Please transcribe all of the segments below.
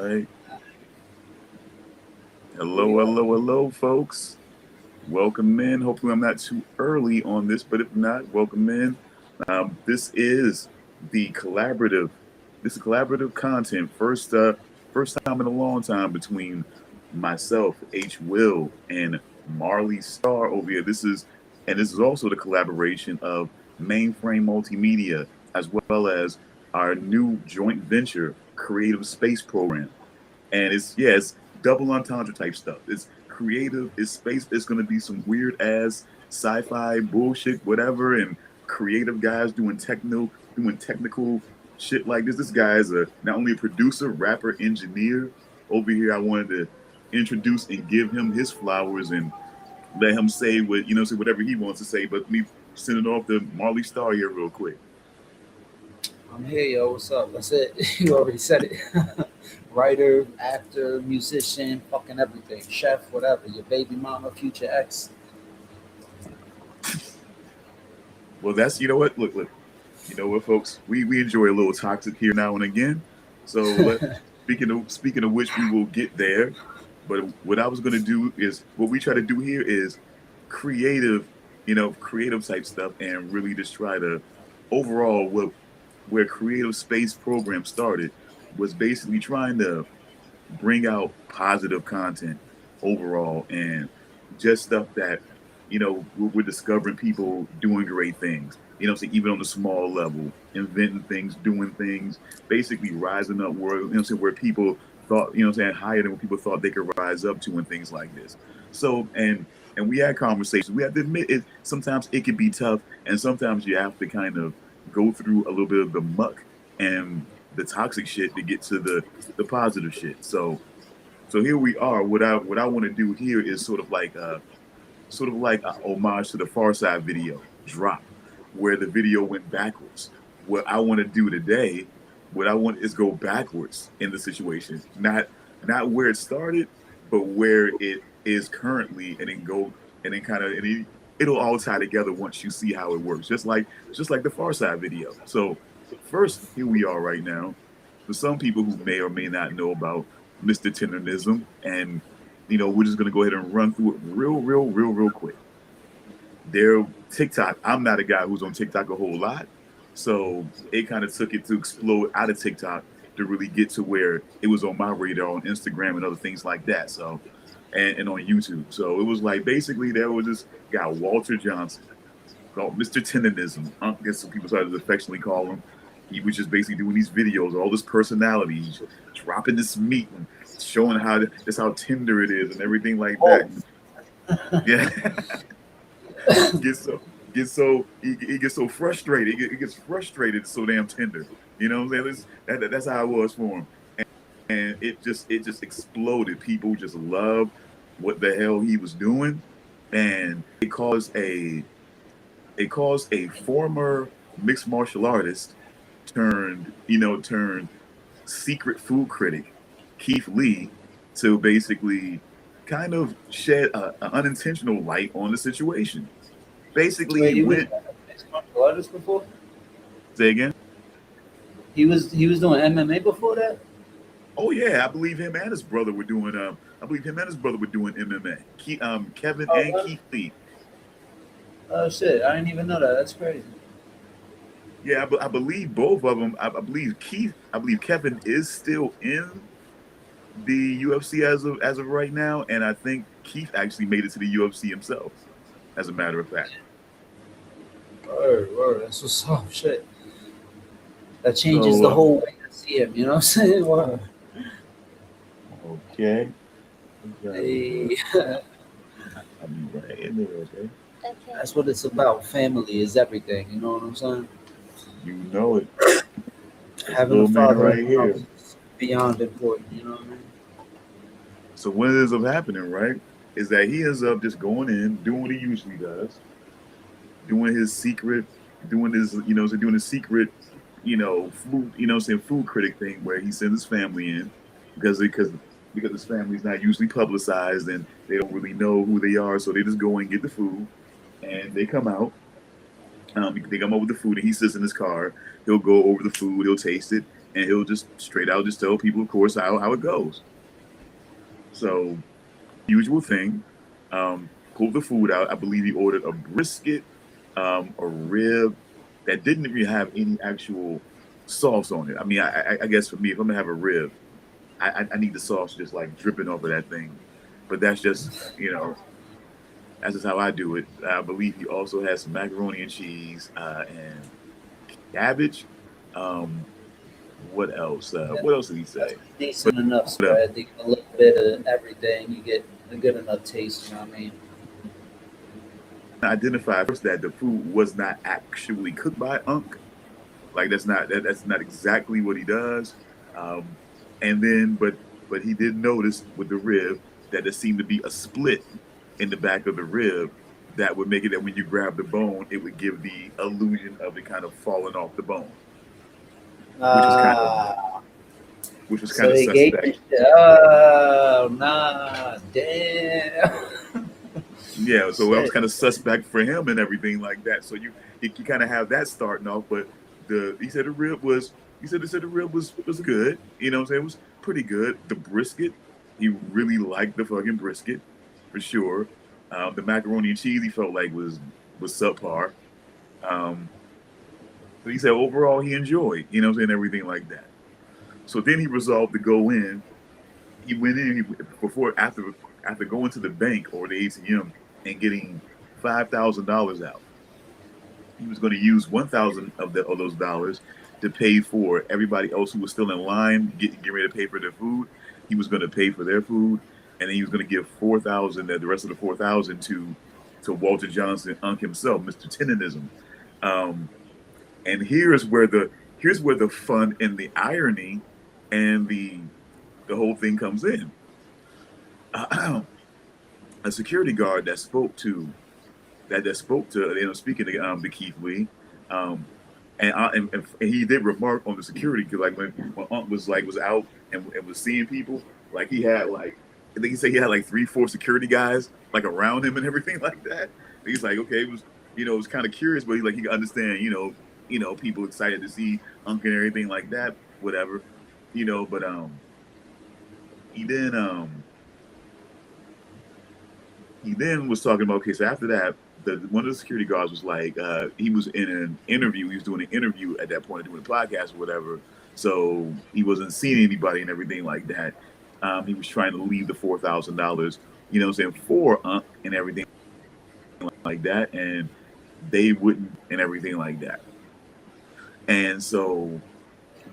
right. Hello, folks. Welcome in. Hopefully, I'm not too early on this, but if not, welcome in. This is the collaborative. This is collaborative content. First time in a long time between myself, H.Will, and Marley Star over here. This is also the collaboration of Mainframe Multimedia as well as our new joint venture, Creative Space Program. And it's double entendre type stuff. It's creative, it's space, it's gonna be some weird ass sci-fi bullshit, whatever, and creative guys doing technical shit like this. This guy is not only a producer, rapper, engineer. Over here, I wanted to introduce and give him his flowers and let him say say whatever he wants to say. But me send it off to Marley Star here real quick. I'm here, yo. What's up? That's it. You already said it. Writer, actor, musician, fucking everything. Chef, whatever. Your baby mama, future ex. Well, that's you know what. Look. You know what, folks? We enjoy a little toxic here now and again. So speaking of which, we will get there. But what I was going to do is what we try to do here is creative, creative type stuff, and really just try to overall where Creative Space Program started was basically trying to bring out positive content overall and just stuff that we're discovering people doing great things, so even on the small level, inventing things, doing things, basically rising up where where people thought, higher than what people thought they could rise up to and things like this. So and we had conversations. We have to admit it, sometimes it can be tough, and sometimes you have to kind of go through a little bit of the muck and the toxic shit to get to the positive shit. So here we are. What I want to do here is sort of like a homage to the Far Side video drop, where the video went backwards. What I want to do today, what I want is go backwards in the situation, not where it started, but where it is currently, and then go and then kind of it'll all tie together once you see how it works, just like the Far Side video. So first, here we are right now. For some people who may or may not know about Mr. Tendernism, and we're just gonna go ahead and run through it real quick. Their TikTok. I'm not a guy who's on TikTok a whole lot, so it kind of took it to explode out of TikTok to really get to where it was on my radar on Instagram and other things like that. So and on YouTube. So it was like basically there was this guy Walter Johnson called Mr. Tendernism. I guess some people started to affectionately call him. He was just basically doing these videos, all this personality, he's dropping this meat and showing how tender it is and everything like that. Yeah. He gets so frustrated. He gets frustrated. It's so damn tender. You know what I'm saying? That's how it was for him, and it just exploded. People just loved what the hell he was doing, and it caused a former mixed martial artist turned secret food critic, Keith Lee, to basically kind of shed an unintentional light on the situation. Basically, Wait, he he was went. a mixed martial artist before? Say again. He was doing MMA before that? Oh yeah, I believe him and his brother were doing. I believe him and his brother were doing MMA. Kevin Oh, and what? Keith Lee. Oh shit! I didn't even know that. That's crazy. Yeah, I believe both of them. I believe Keith. I believe Kevin is still in the UFC as of right now, and I think Keith actually made it to the UFC himself. As a matter of fact. Word, word. That's what's up. Shit. That changes So the whole way I see him. You know what I'm saying? Word. okay, Hey, I'll be right in there. Okay, that's what it's about. Family is everything. You know what I'm saying? you know it. This Having a little man father in right the house here. is beyond important. You know what I mean? So what ends up happening, right, is that he ends up just going in, doing what he usually does, doing his secret, doing his, doing his secret, food, saying food critic thing where he sends his family in because his family's not usually publicized and they don't really know who they are, so they just go and get the food and they come out. They come up with the food and he sits in his car. He'll go over the food, he'll taste it, and he'll just straight out just tell people, of course, how it goes. So usual thing. Pulled the food out. I believe he ordered a brisket, a rib that didn't even have any actual sauce on it. I mean, I guess for me, if I'm gonna have a rib, I need the sauce just like dripping off of that thing. But that's just that's just how I do it. I believe he also has some macaroni and cheese and cabbage. Um, what else? Yeah, What else did he that's say? a decent enough But spread. You get a little bit of everything. You get a good enough taste. You know what I mean? identified first that the food was not actually cooked by Unc. Like that's not exactly what he does. Um, and then, but he did notice with the rib that there seemed to be a split in the back of the rib that would make it that when you grab the bone, it would give the illusion of it kind of falling off the bone, which was kind of Ah, which was so kind of they gave suspect. you. Oh, nah, damn. Yeah, so I was Shit. kind of suspect for him and everything like that. So you kind of have that starting off, but the he said the rib was he said the rib was good. You know what I'm saying? It was pretty good. The brisket, he really liked the fucking brisket for sure. The macaroni and cheese he felt like was subpar. Um, but he said overall he enjoyed, you know what I'm saying, everything like that. So then he resolved to go in. He went in before after going to the bank or the ATM and getting $5,000 out. He was going to use 1,000 of those dollars to pay for everybody else who was still in line, getting ready to pay for their food. He was going to pay for their food, and then he was going to give 4,000, the rest of the 4,000 to Walter Johnson, Unc himself, Mr. Tennism. Um, and here's where the fun and the irony and the whole thing comes in. A security guard that spoke to speaking to Keith Lee, um, and he did remark on the security because like when Unc was out and was seeing people, like he had like I think he said he had like 3 4 security guys like around him and everything like that. He's like okay, it was it was kind of curious, but he could understand people excited to see Unc and everything like that, whatever, but he then he then was talking about okay, so after that, one of the security guards was like, he was in an interview. He was doing an interview at that point, doing a podcast or whatever. So he wasn't seeing anybody and everything like that. He was trying to leave the $4,000, saying for Unc and everything like that, and they wouldn't and everything like that. And so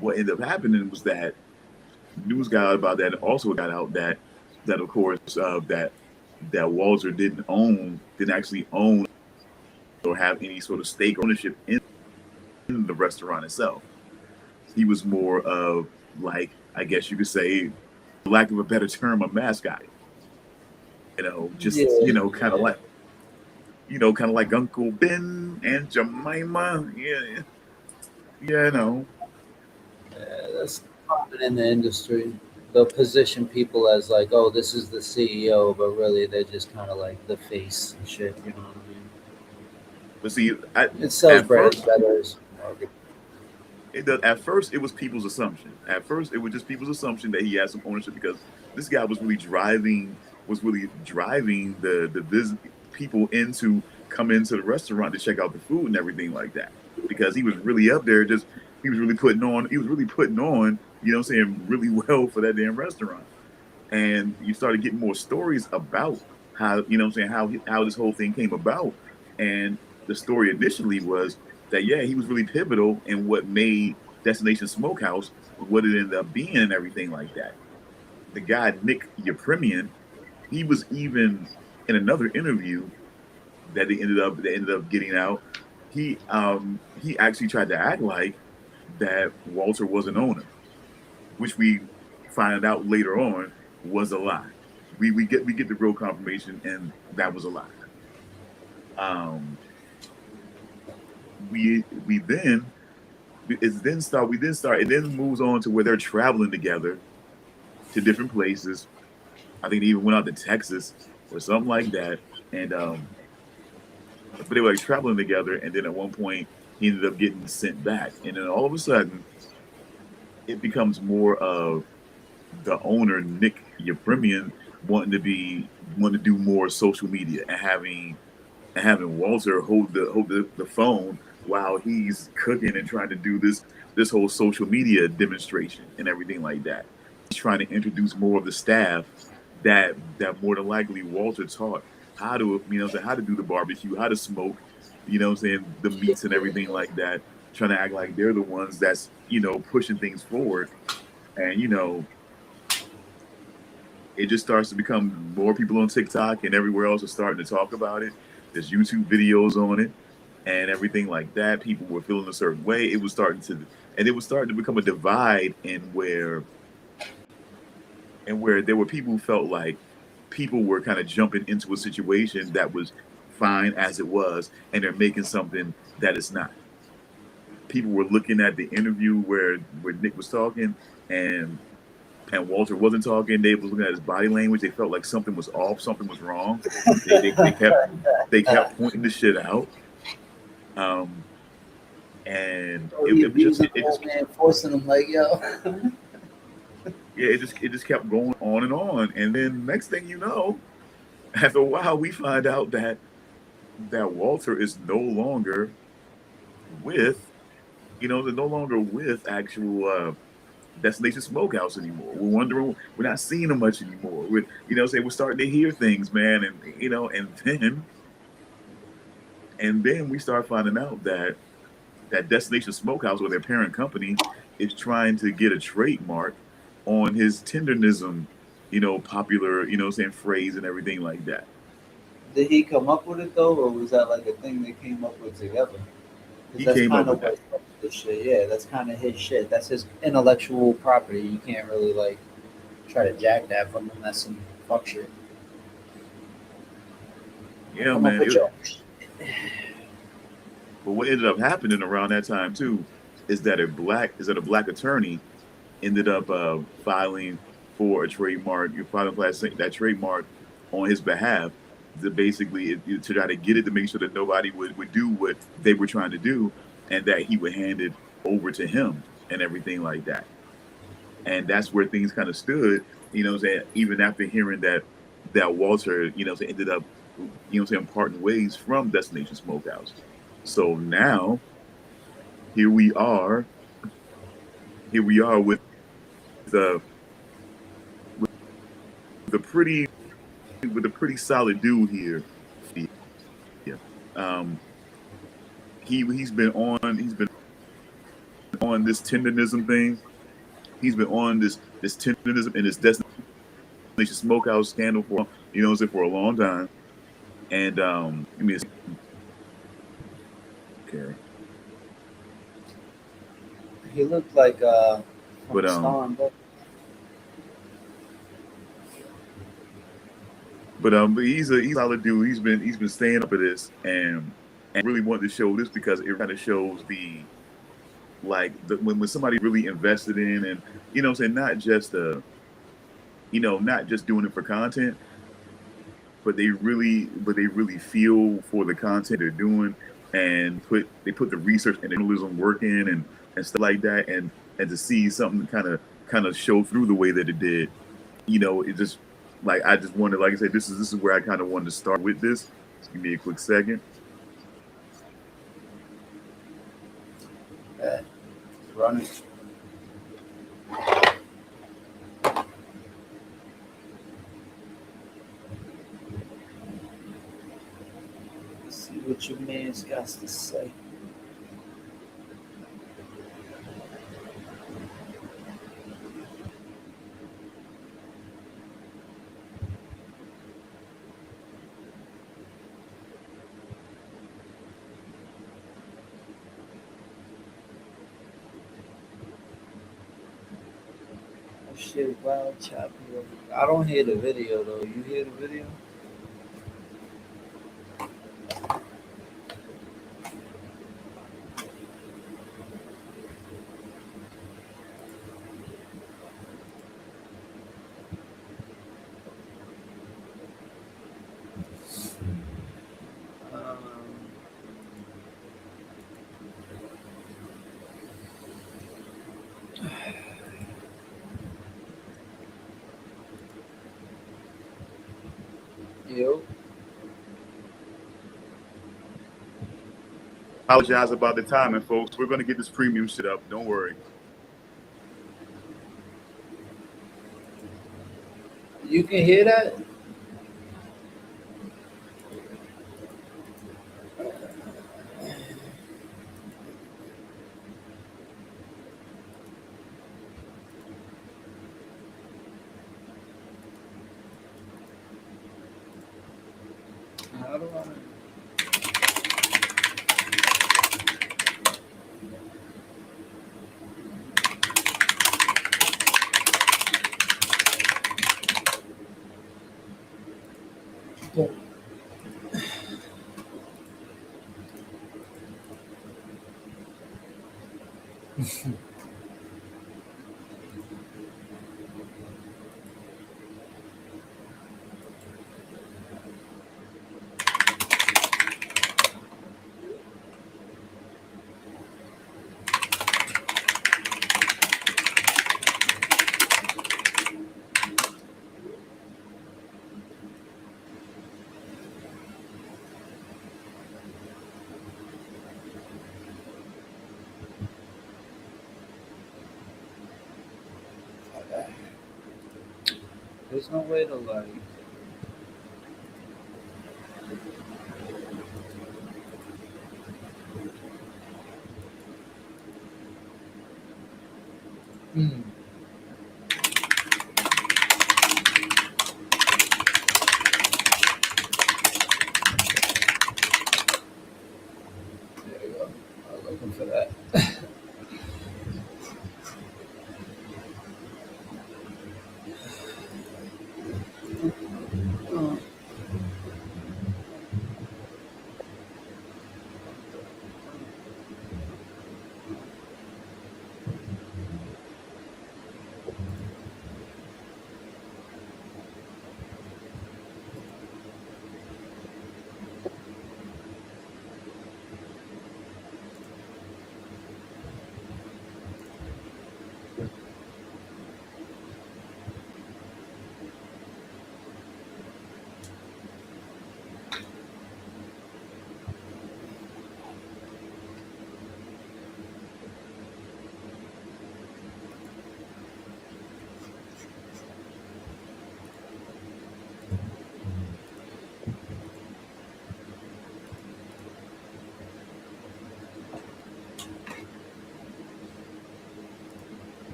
what ended up happening was that news got out about that, and also got out that of course that Walter didn't actually own or have any sort of stake or ownership in the restaurant itself. He was more of like, I guess you could say, for lack of a better term, a mascot. Just Yeah, yeah. kind of like Uncle Ben and Jemima. Yeah, yeah, That's common in the industry. They'll position people as like, oh, this is the CEO, but really they're just kind of like the face and shit. You know what I mean? But see, It sells at bread first better as market. at first it was people's assumption. At first it was just people's assumption that he had some ownership because this guy was really driving the visit people into come into the restaurant to check out the food and everything like that. Because he was really up there just he was really putting on, what I'm saying, really well for that damn restaurant. And you started getting more stories about how what I'm saying how this whole thing came about. And the story initially was that yeah, he was really pivotal in what made Destination Smokehouse what it ended up being and everything like that. The guy Nick Yepremian, he was even in another interview that ended up getting out. He actually tried to act like that Walter was an owner, which we find out later on was a lie. We get the real confirmation, and that was a lie. Um, we then it's then start we then start it then moves on to where they're traveling together to different places. I think they even went out to Texas or something like that, and but they were like traveling together, and then at one point he ended up getting sent back, and then all of a sudden it becomes more of the owner, Nick Yepremian, wanting to be wanting to do more social media and having Walter hold the phone while he's cooking and trying to do this whole social media demonstration and everything like that. He's trying to introduce more of the staff that more than likely Walter taught how to, how to do the barbecue, how to smoke, the meats and everything like that, trying to act like they're the ones that's, pushing things forward. And, it just starts to become more people on TikTok and everywhere else are starting to talk about it. There's YouTube videos on it and everything like that. People were feeling a certain way. It was starting to become a divide in where there were people who felt like people were kind of jumping into a situation that was fine as it was, and they're making something that it's not. People were looking at the interview where Nick was talking and Walter wasn't talking. They was looking at his body language. They felt like something was off, something was wrong. They kept pointing the shit out. Um, and Oh, it, he it was just abusing it, the it old just man, forcing him like, yo. yeah, it just kept going on and on. And then next thing you know, after a while, we find out that Walter is no longer with they're no longer with actual Destination Smokehouse anymore. We're wondering, we're not seeing them much anymore. We're starting to hear things, man, and then we start finding out that Destination Smokehouse, or their parent company, is trying to get a trademark on his tendernism, popular, phrase and everything like that. Did he come up with it though, or was that like a thing they came up with together? Because He that's came up kind with of that. what this shit. Yeah, that's kind of his shit. That's his intellectual property. You can't really like try to jack that from him. That's some fuck shit. Yeah, Come up man. with your. But what ended up happening around that time too is that a black attorney ended up filing for a trademark, filing for that trademark on his behalf to basically to try to get it, to make sure that nobody would do what they were trying to do, and that he would hand it over to him and everything like that. And that's where things kind of stood, even after hearing that Walter, ended up, parting ways from Destination Smokehouse. So now here we are, with uh with a pretty solid dude here. Um, he's been on this tenderism thing. He's been on this tenderism and this Destination Smokehouse scandal for for a long time. And give me a okay, He looked like from but a Star and but he's a solid dude. He's been staying up for this and really wanted to show this because it kind of shows when somebody really invested in, and not just not just doing it for content, but they really feel for the content they're doing, and they put the research and the journalism work in, and stuff like that, and to see something kind of show through the way that it did, it just, like, I just wanted, like I said, this is where I kind of wanted to start with this. Just give me a quick second. running. Let's see what your man's got to say. Oh shit, wild choppy. I don't hear the video though. You hear the video? Um, Yo, Apologize about the timing, folks. We're gonna get this premium shit up. Don't worry. you can hear that? How do I? There's no way to like. Hmm. There you go. I was looking for that. Uh, um,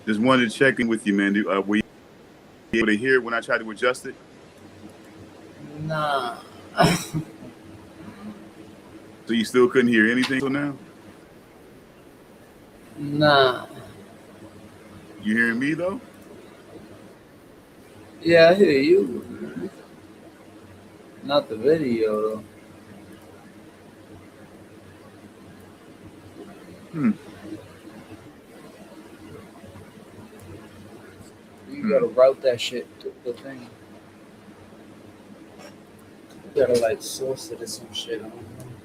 Just wanted to check in with you, man. Were you able to hear when I tried to adjust it? nah. So you still couldn't hear anything till now? Nah. You hearing me though? Yeah, I hear you. Not the video though. Hmm. You Hmm. gotta route that shit to the thing. You gotta like source it or some shit. I don't know.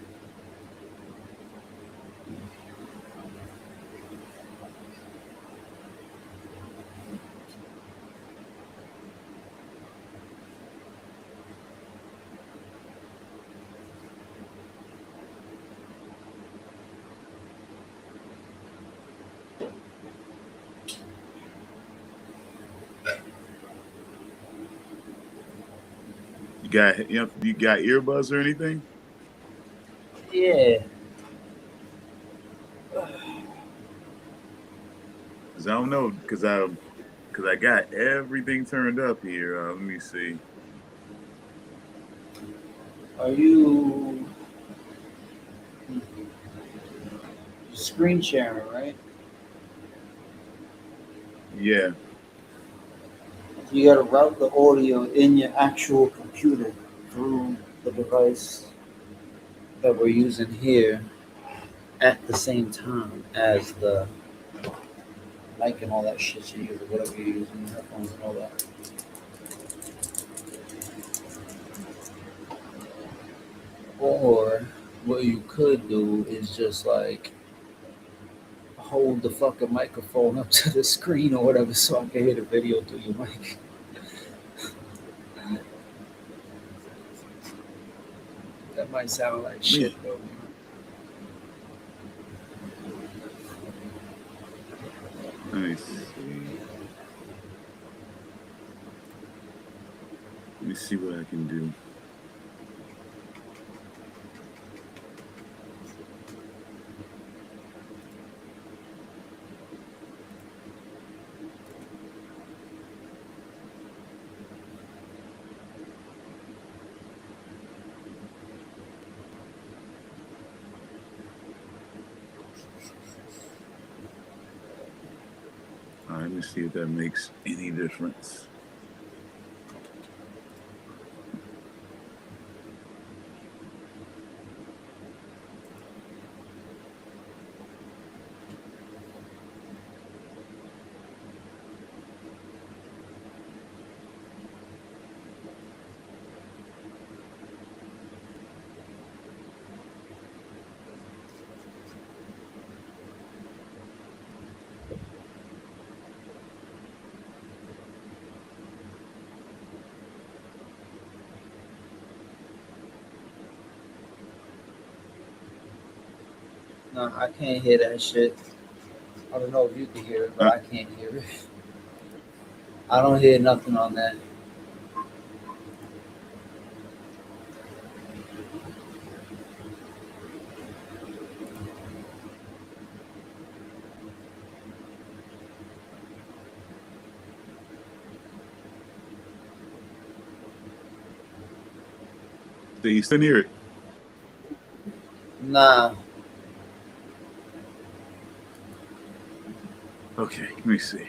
You got earbuds or anything? Yeah. Cause I don't know. Cause I got everything turned up here. Let me see. Are you screen sharing, right? Yeah. You gotta route the audio in your actual computer through the device that we're using here at the same time as the mic and all that shit you use, or whatever you're using, headphones and all that. Or what you could do is just like hold the fucking microphone up to the screen or whatever so I can hear the video through your mic. That might sound like shit Me. though. Let me see. Let me see what I can do. All right, let me see if that makes any difference. No, I can't hear that shit. I don't know if you can hear it, but Uh, I can't hear it. I don't hear nothing on that. so you still hear it? Nah, Okay, let me see.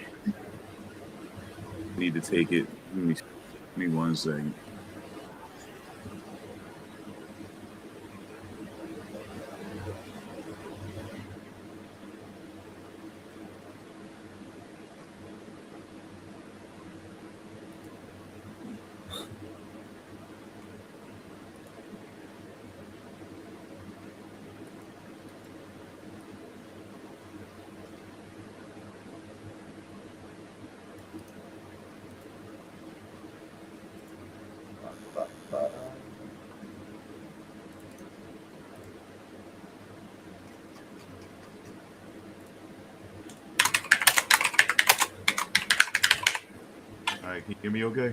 Need to take it. Give me 1 second. All right, can you hear me okay?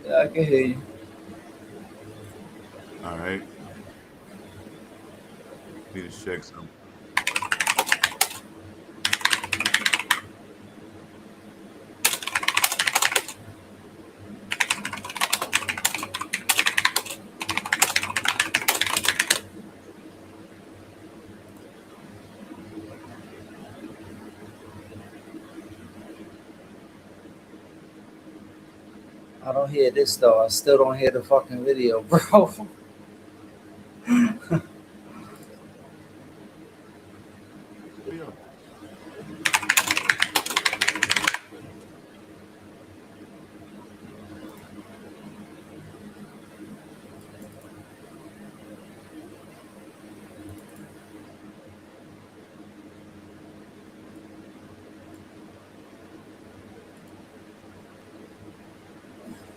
yeah, I can hear you. All right. Need to check some. I don't hear this though. I still don't hear the fucking video, bro.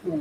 Yeah.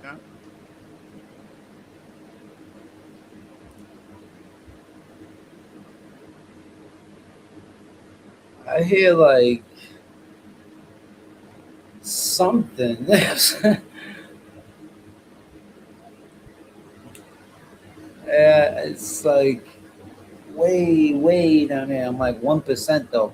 Now? I hear like something. It's like way, way down there. I'm like 1% though.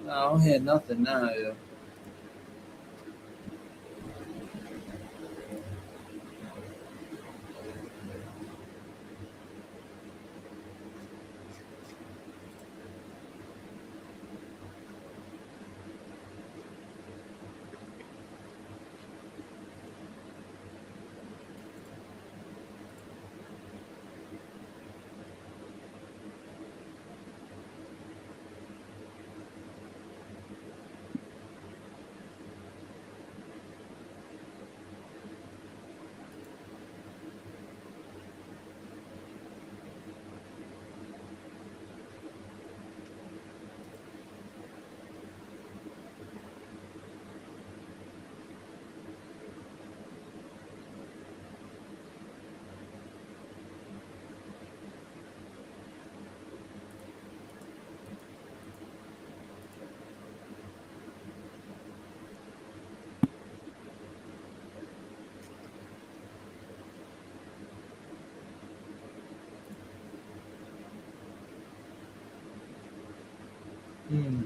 I don't hear nothing now. Yo. Hmm.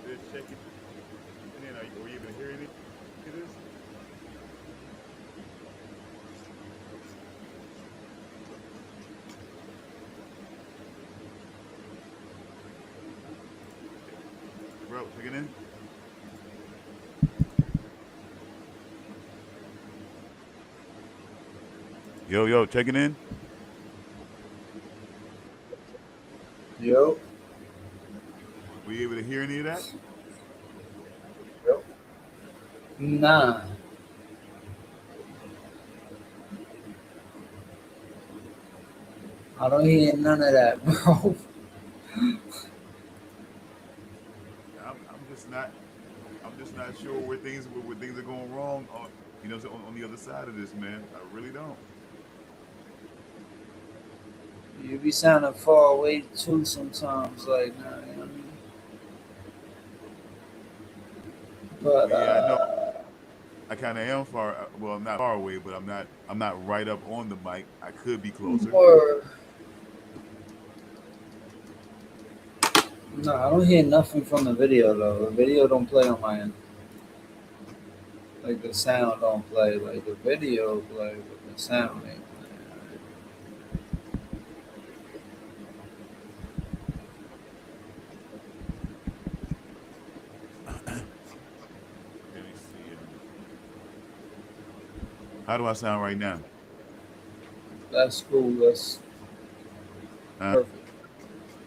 Just checking in. Were you able to hear any of this? Bro, checking in. Yo, checking in. Yo. Were you able to hear any of that? Yo. Nah, I don't hear none of that, bro. just not. I'm just not sure where things are going wrong on so on the other side of this, man. I really don't. You be sounding far away too sometimes, like nah, you know what I mean? But Well, yeah, I know. I kind of am far. Well, I'm not far away, but I'm not. I'm not right up on the mic. I could be closer. more nah, I don't hear nothing from the video though. The video don't play on my end. Like the sound don't play. Like the video play, but the sound ain't playing. Let me see. How do I sound right now? That's cool. That's Uh, perfect.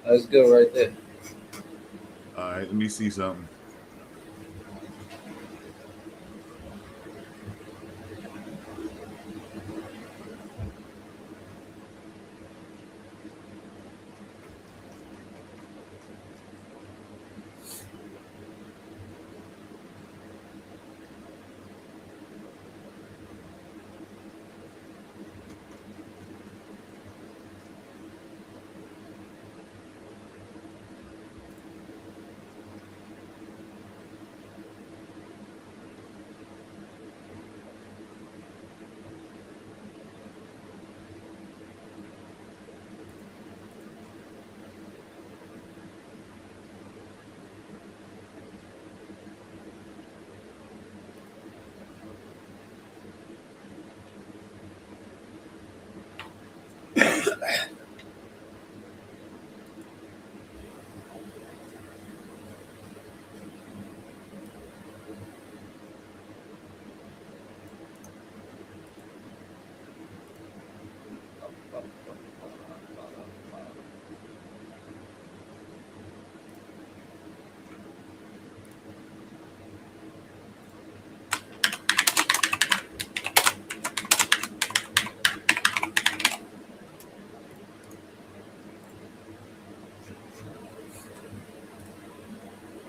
That's good right there. all right. Let me see something.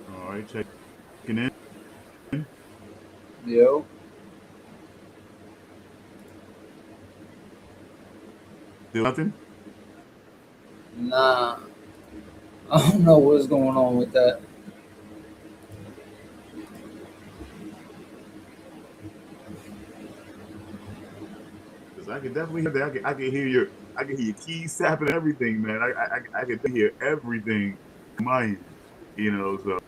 All right. Checking in. Yo, Still nothing. nah, I don't know what's going on with that. Because I can definitely hear that. I can hear your. I can hear your keys tapping and everything, man. I can hear everything. On my end. So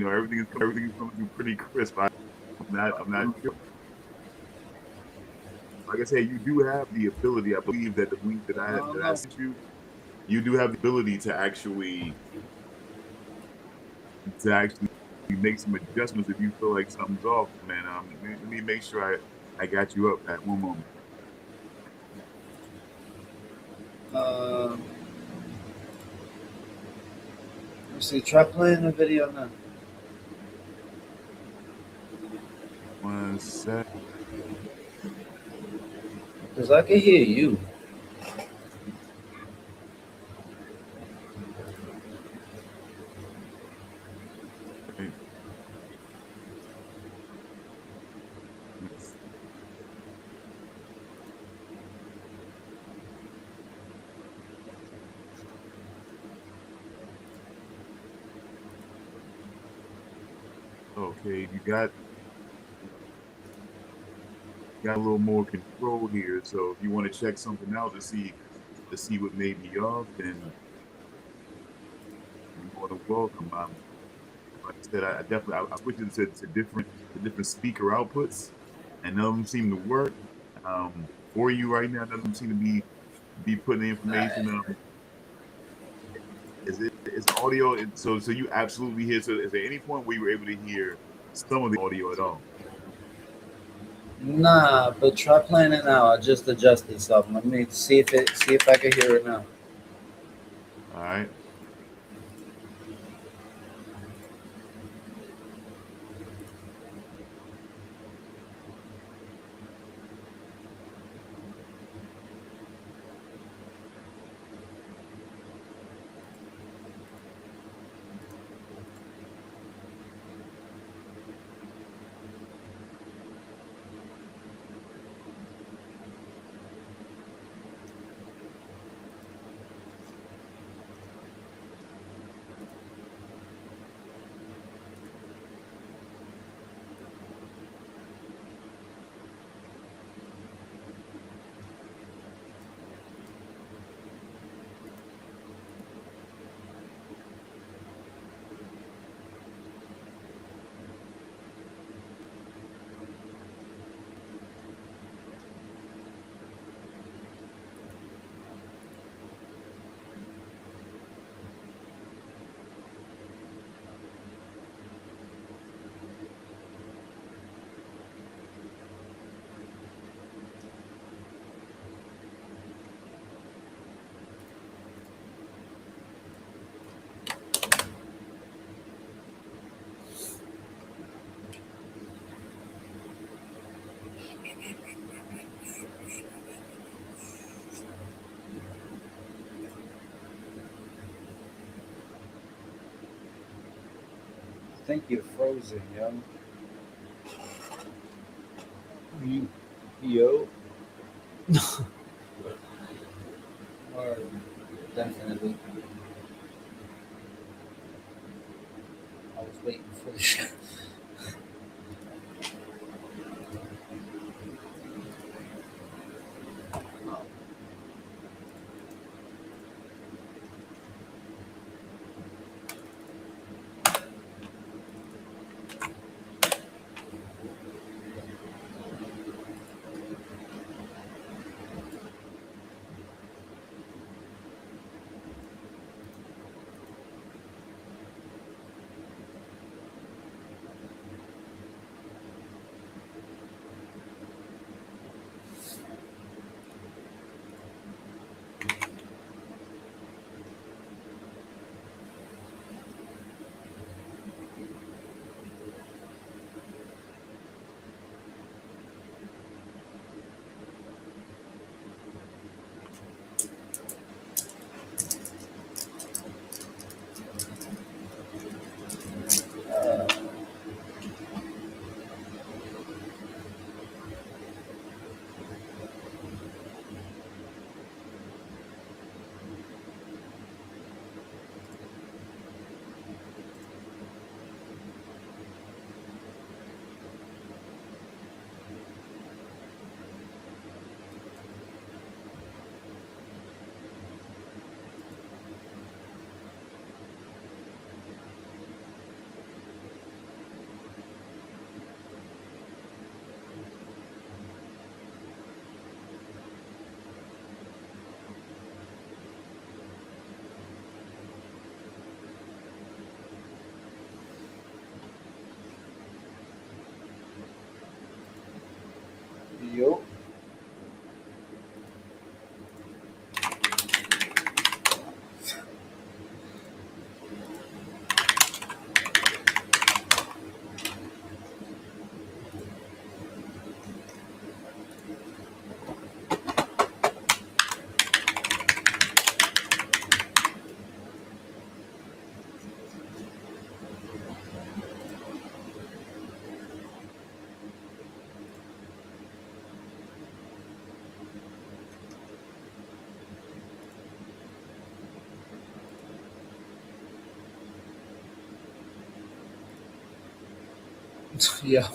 everything is coming through pretty crisp. I'm not sure. Like I said, you do have the ability. I believe that the link I don't that I know. sent you, you do have the ability to actually make some adjustments if you feel like something's off, man. Let me make sure I got you up at one moment. Uh, let's see. Try playing the video now, One sec. cause I can hear you. Okay, got a little more control here. So if you want to check something out to see what may be off, then you're more than welcome. Like I said, I definitely I switched it to different speaker outputs, and none of them seem to work for you right now. None of them seem to be putting the information. Is audio? So you absolutely hear. So is there any point where you were able to hear some of the audio at all? Nah, but try playing it now. I just adjusted something. Let me see if I can hear it now. All right. think you're frozen, yo. You, yo. Or definitely. I was waiting for the shit. Yo. Yo.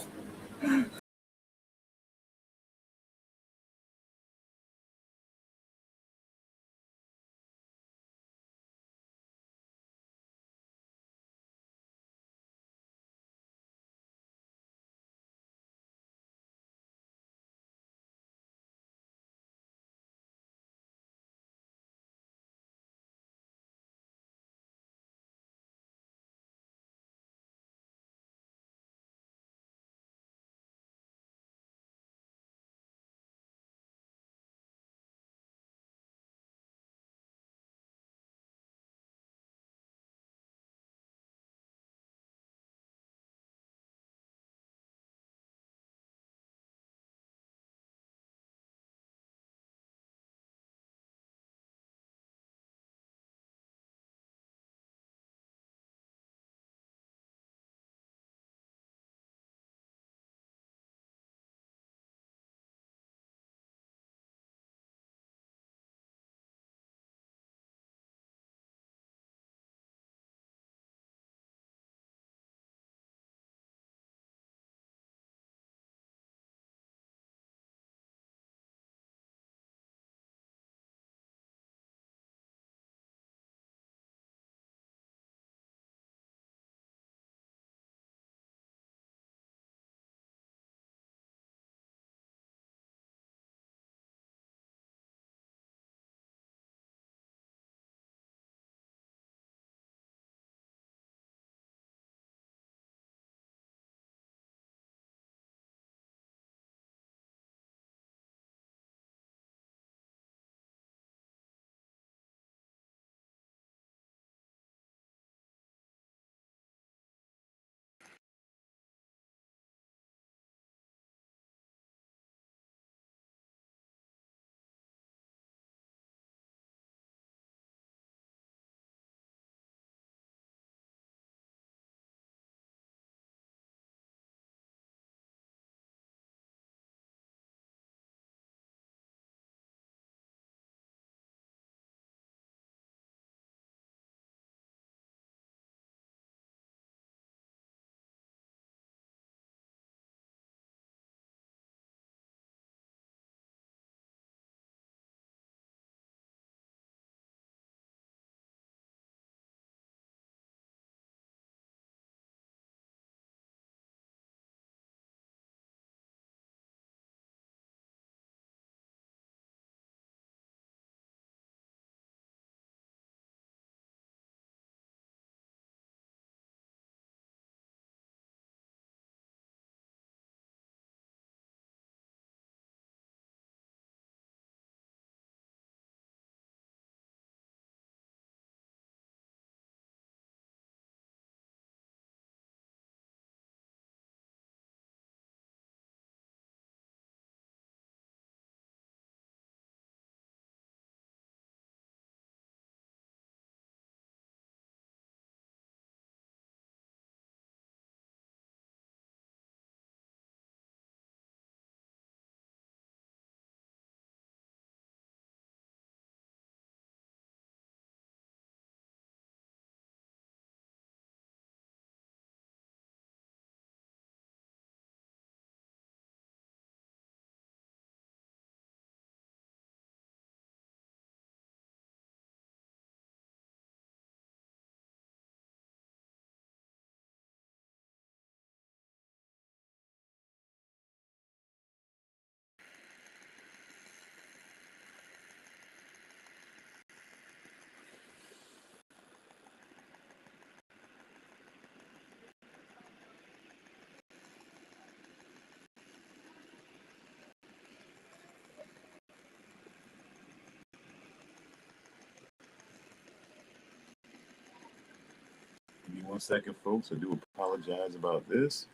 1 second, folks. I do apologize about this.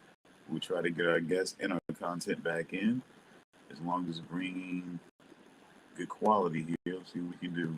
We'll try to get our guests and our content back in as long as bringing good quality here. See what we can do.